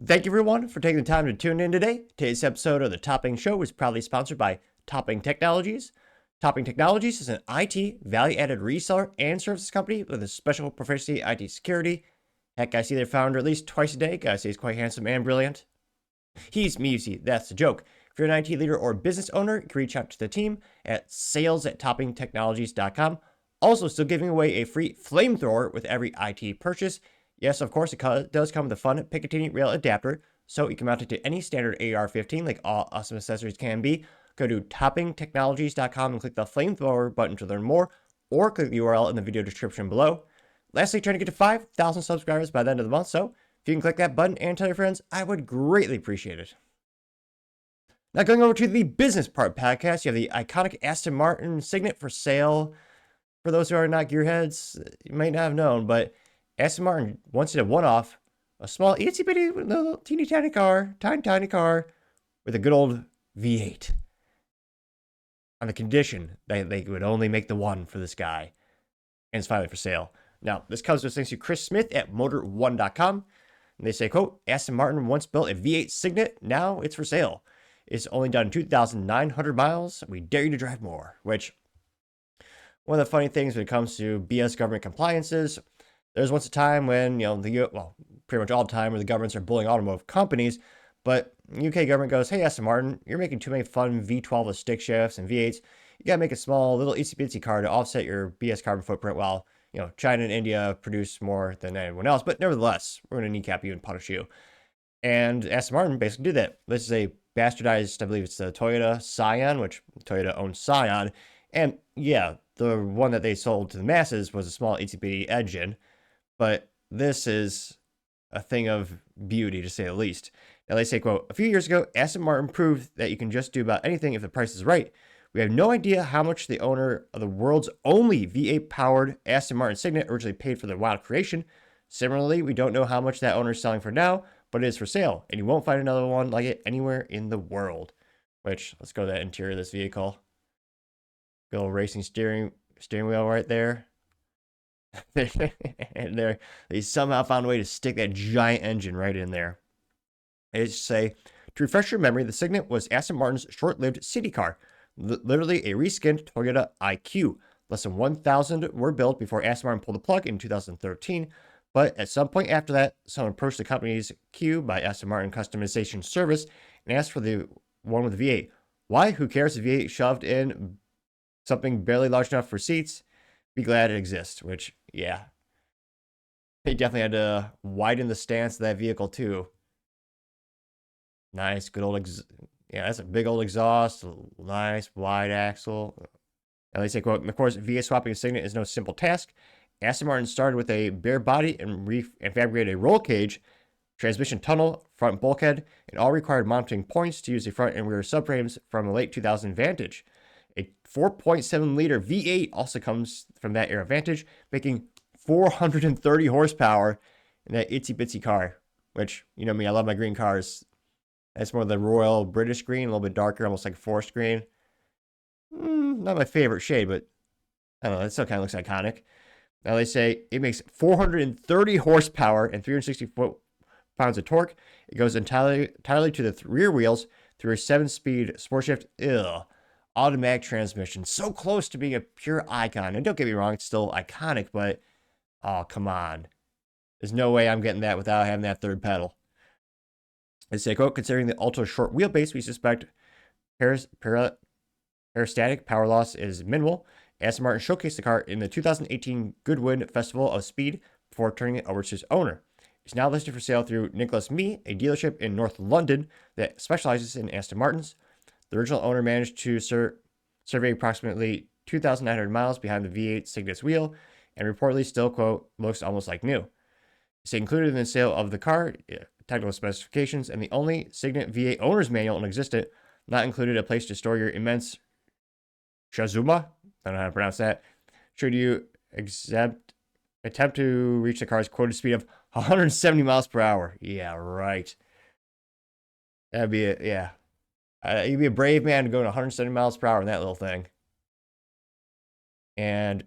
Thank you, everyone, for taking the time to tune in today. Today's episode of The Topping Show is proudly sponsored by Topping Technologies. Topping Technologies is an IT value-added reseller and services company with a special proficiency in IT security. Heck, I see their founder at least twice a day. Guys say he's quite handsome and brilliant. He's me, you see, that's the joke. If you're an IT leader or business owner, you can reach out to the team at sales@toppingtechnologies.com. Also, still giving away a free flamethrower with every IT purchase. Yes, of course, it does come with a fun Picatinny rail adapter, so you can mount it to any standard AR-15 like all awesome accessories can be. Go to toppingtechnologies.com and click the flamethrower button to learn more, or click the URL in the video description below. Lastly, trying to get to 5,000 subscribers by the end of the month, so if you can click that button and tell your friends, I would greatly appreciate it. Now, going over to the business part podcast, you have the iconic Aston Martin Cygnet for sale. For those who are not gearheads, you might not have known, but Aston Martin once did a one-off, a small itsy bitty little teeny tiny car, tiny car, with a good old V8. On the condition that they would only make the one for this guy. And it's finally for sale. Now, this comes with thanks to Chris Smith at Motor1.com. And they say, quote, Aston Martin once built a V8 Cygnet, now it's for sale. It's only done 2,900 miles. We dare you to drive more. Which, one of the funny things when it comes to BS government compliances, there's once a time when, pretty much all the time where the governments are bullying automotive companies, but the UK government goes, hey, Aston Martin, you're making too many fun V12 with stick shifts and V8s. You gotta make a small little itsy bitsy car to offset your BS carbon footprint while, China and India produce more than anyone else. But nevertheless, we're gonna kneecap you and punish you. And Aston Martin basically did that. This is a bastardized, I believe it's the Toyota Scion, which Toyota owns Scion. And yeah, the one that they sold to the masses was a small itsy bitty engine. But this is a thing of beauty, to say the least. Now they say, quote, a few years ago, Aston Martin proved that you can just do about anything if the price is right. We have no idea how much the owner of the world's only V8-powered Aston Martin Cygnet originally paid for their wild creation. Similarly, we don't know how much that owner is selling for now, but it is for sale, and you won't find another one like it anywhere in the world. Which, let's go to that interior of this vehicle. Good old racing steering wheel right there. And they somehow found a way to stick that giant engine right in there. They say, to refresh your memory, the Cygnet was Aston Martin's short-lived city car, literally a reskinned Toyota IQ. Less than 1,000 were built before Aston Martin pulled the plug in 2013, but at some point after that, someone approached the company's Q by Aston Martin Customization Service and asked for the one with the V8. Why? Who cares? The V8 shoved in something barely large enough for seats. Be glad it exists, which, yeah. They definitely had to widen the stance of that vehicle, too. Nice, good old, yeah, that's a big old exhaust, nice, wide axle. Now they say, quote, of course, V8 swapping a Cygnet is no simple task. Aston Martin started with a bare body and fabricated a roll cage, transmission tunnel, front bulkhead, and all required mounting points to use the front and rear subframes from a late 2000 Vantage. A 4.7-liter V8 also comes from that era Vantage, making 430 horsepower in that itsy-bitsy car, which, you know me, I love my green cars. That's more the Royal British green, a little bit darker, almost like forest green. Not my favorite shade, but I don't know, it still kind of looks iconic. Now they say it makes 430 horsepower and 360 pounds of torque. It goes entirely to the rear wheels through a 7-speed sport shift. Automatic transmission. So close to being a pure icon. And don't get me wrong, it's still iconic, but oh, come on. There's no way I'm getting that without having that third pedal. They say, quote, considering the ultra short wheelbase, we suspect parastatic power loss is minimal. Aston Martin showcased the car in the 2018 Goodwood Festival of Speed before turning it over to its owner. It's now listed for sale through Nicholas Mee, a dealership in North London that specializes in Aston Martins. The original owner managed to survey approximately 2,900 miles behind the V8 Cygnet's wheel and reportedly still, quote, looks almost like new. It's included in the sale of the car, technical specifications, and the only Cygnet V8 owner's manual in existence, not included a place to store your immense Shazuma, I don't know how to pronounce that, should you attempt to reach the car's quoted speed of 170 miles per hour. Yeah, right. That'd be it, yeah. You'd be a brave man to go 170 miles per hour in that little thing. And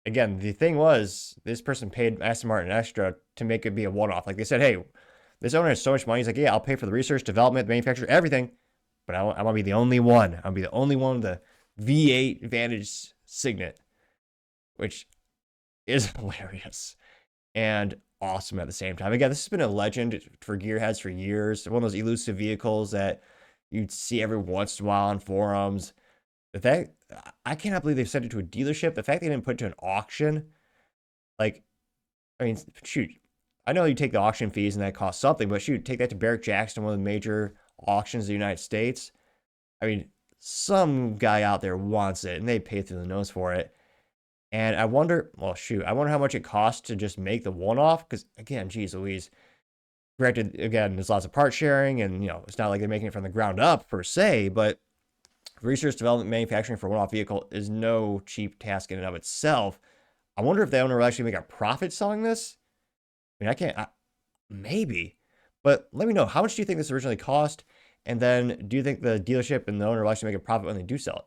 again, the thing was, this person paid Aston Martin extra to make it be a one-off. Like they said, hey, This owner has so much money. He's like, yeah, I'll pay for the research, development, the manufacture, everything. But I want to be the only one. I'll be the only one with the V8 Vantage Cygnet, which is hilarious and awesome at the same time. Again, this has been a legend for gearheads for years. One of those elusive vehicles that you'd see every once in a while on forums. The fact, I cannot believe they've sent it to a dealership. The fact they didn't put it to an auction, like, I mean, shoot, I know you take the auction fees and that costs something, but shoot, take that to Barrett Jackson, one of the major auctions in the United States. I mean, some guy out there wants it and they pay through the nose for it. And I wonder, well, shoot, I wonder how much it costs to just make the one-off. Because again, geez Louise, granted, again, there's lots of part sharing and, it's not like they're making it from the ground up per se, but research, development, manufacturing for a one-off vehicle is no cheap task in and of itself. I wonder if the owner will actually make a profit selling this. I mean, maybe, but let me know, how much do you think this originally cost? And then do you think the dealership and the owner will actually make a profit when they do sell it?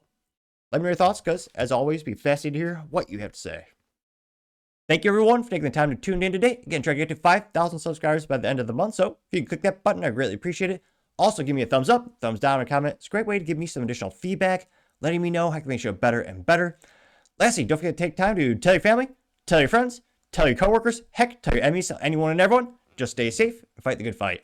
Let me know your thoughts, because as always, be fascinated to hear what you have to say. Thank you everyone for taking the time to tune in today. Again, trying to get to 5,000 subscribers by the end of the month. So if you can click that button, I greatly appreciate it. Also, give me a thumbs up, thumbs down, and a comment. It's a great way to give me some additional feedback, letting me know how I can make the show better and better. Lastly, don't forget to take time to tell your family, tell your friends, tell your coworkers, heck, tell your enemies, tell anyone and everyone. Just stay safe and fight the good fight.